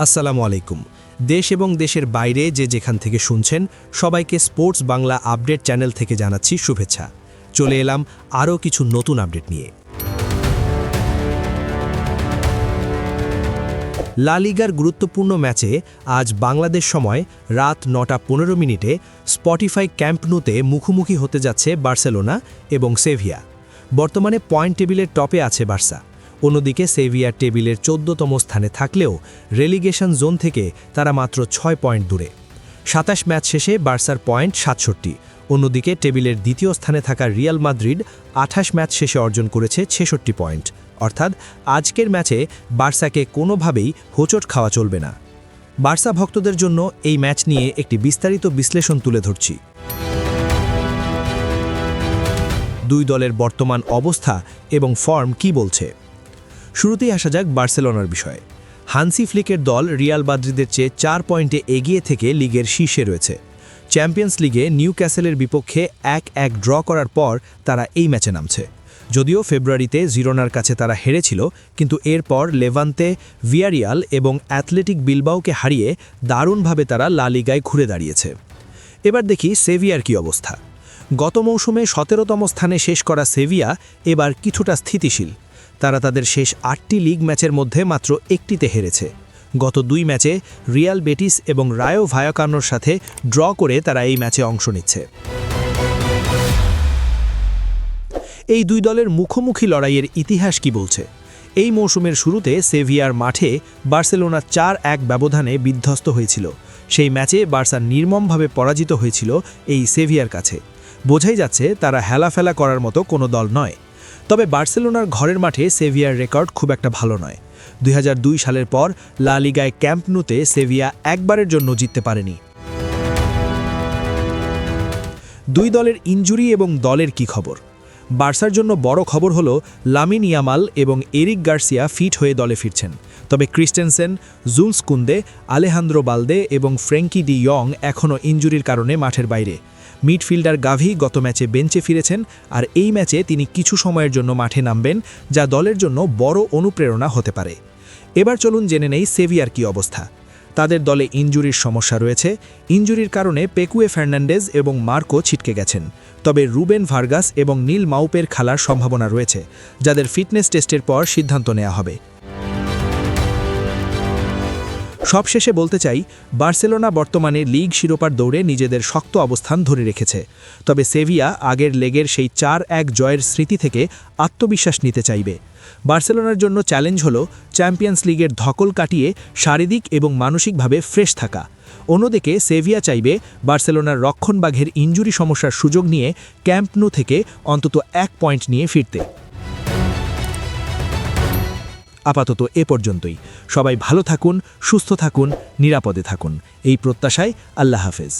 আসসালামু আলাইকুম। দেশ এবং দেশের বাইরে যে যেখান থেকে শুনছেন সবাইকে স্পোর্টস বাংলা আপডেট চ্যানেল থেকে জানাচ্ছি শুভেচ্ছা। চলে এলাম আরও কিছু নতুন আপডেট নিয়ে। লা লিগার গুরুত্বপূর্ণ ম্যাচে আজ বাংলাদেশ সময় রাত 9:15 স্পটিফাই ক্যাম্প নুতে মুখোমুখি হতে যাচ্ছে বার্সেলোনা এবং সেভিয়া। বর্তমানে পয়েন্ট টেবিলের টপে আছে বার্সা। অন্যদিকে সেভিয়ার টেবিলের 14তম স্থানে থাকলেও রেলিগেশন জোন থেকে তারা মাত্র 6 পয়েন্ট দূরে। 27 ম্যাচ শেষে বার্সার পয়েন্ট 67। অন্যদিকে টেবিলের দ্বিতীয় স্থানে থাকা রিয়াল মাদ্রিদ 28 ম্যাচ শেষে অর্জন করেছে 66 পয়েন্ট। অর্থাৎ আজকের ম্যাচে বার্সাকে কোনোভাবেই হোঁচট খাওয়া চলবে না। বার্সা ভক্তদের জন্য এই ম্যাচ নিয়ে একটি বিস্তারিত বিশ্লেষণ তুলে ধরছি। দুই দলের বর্তমান অবস্থা এবং ফর্ম কি বলছে। শুরুতেই আসা যাক বার্সেলোনার বিষয়ে। হানসি ফ্লিকের দল রিয়াল মাদ্রিদের চেয়ে 4 পয়েন্টে এগিয়ে থেকে লিগের শীর্ষে রয়েছে। চ্যাম্পিয়ন্স লিগে নিউক্যাসেলের বিপক্ষে 1-1 ড্র করার পর তারা এই ম্যাচে নামছে। যদিও ফেব্রুয়ারিতে জিরোনার কাছে তারা হেরেছিল, কিন্তু এরপর লেভান্তে, ভিয়ারিয়াল এবং অ্যাথলেটিক বিলবাওকে হারিয়ে দারুণভাবে তারা লা লিগায় ঘুরে দাঁড়িয়েছে। এবার দেখি সেভিয়ার কি অবস্থা। গত মৌসুমে 17তম স্থানে শেষ করা সেভিয়া এবার কিছুটা স্থিতিশীল। তারা তাদের শেষ 8টি লিগ ম্যাচের মধ্যে মাত্র একটিতে হেরেছে। গত 2 ম্যাচে রিয়াল বেটিস এবং রায়ো ভায়াকানোর সাথে ড্র করে তারা এই ম্যাচে অংশ নিচ্ছে। এই দুই দলের মুখোমুখি লড়াইয়ের ইতিহাস কি বলছে। এই মৌসুমের শুরুতে সেভিয়ার মাঠে বার্সেলোনা 4-1 ব্যবধানে বিধ্বস্ত হয়েছিল। সেই ম্যাচে বার্সা নির্মমভাবে পরাজিত হয়েছিল এই সেভিয়ার কাছে। বোঝাই যাচ্ছে তারা হেলাফেলা করার মতো কোনো দল নয়। তবে বার্সেলোনার ঘরের মাঠে সেভিয়ার রেকর্ড খুব একটা ভালো নয়। 2002 সালের পর লা লিগায় ক্যাম্প নুতে সেভিয়া একবারের জন্য জিততে পারেনি। দুই দলের ইনজুরি এবং দলের কি খবর। বার্সার জন্য বড় খবর হলো লামিন ইয়ামাল এবং এরিক গার্সিয়া ফিট হয়ে দলে ফিরছেন। তবে ক্রিস্টেনসেন, জুলস কুন্দে, আলেহান্দ্রো বালদে এবং ফ্র্যাঙ্কি ডি ইয়ং এখনও ইনজুরির কারণে মাঠের বাইরে। মিডফিল্ডার গাভি গত ম্যাচে বেঞ্চে ফিরেছেন, আর এই ম্যাচে তিনি কিছু সময়ের জন্য মাঠে নামবেন, যা দলের জন্য বড় অনুপ্রেরণা হতে পারে। এবার চলুন জেনে নেই সেভিয়ার কি অবস্থা। তাদের দলে ইনজুরির সমস্যা রয়েছে। ইনজুরির কারণে পেকুয়ে ফার্নান্ডেজ এবং মার্কো ছিটকে গেছেন। তবে রুবেন ভার্গাস এবং নীল মাউপের খেলার সম্ভাবনা রয়েছে, যাদের ফিটনেস টেস্টের পর সিদ্ধান্ত নেওয়া হবে। সবশেষে বলতে চাই, বার্সেলোনা বর্তমানে লিগ শিরোপার দৌড়ে নিজেদের শক্ত অবস্থান ধরে রেখেছে। তবে সেভিয়া আগের লেগের সেই 4-1 জয়ের স্মৃতি থেকে আত্মবিশ্বাস নিতে চাইবে। বার্সেলোনার জন্য চ্যালেঞ্জ হলো চ্যাম্পিয়ন্স লিগের ধকল কাটিয়ে শারীরিক এবং মানসিকভাবে ফ্রেশ থাকা। অন্যদিকে সেভিয়া চাইবে বার্সেলোনার রক্ষণভাগের ইনজুরি সমস্যার সুযোগ নিয়ে ক্যাম্প নু থেকে অন্তত 1 পয়েন্ট নিয়ে ফিরতে। আপাতত এ পর্যন্তই। সবাই ভালো থাকুন, সুস্থ থাকুন, নিরাপদে থাকুন, এই প্রত্যাশায় আল্লাহ হাফেজ।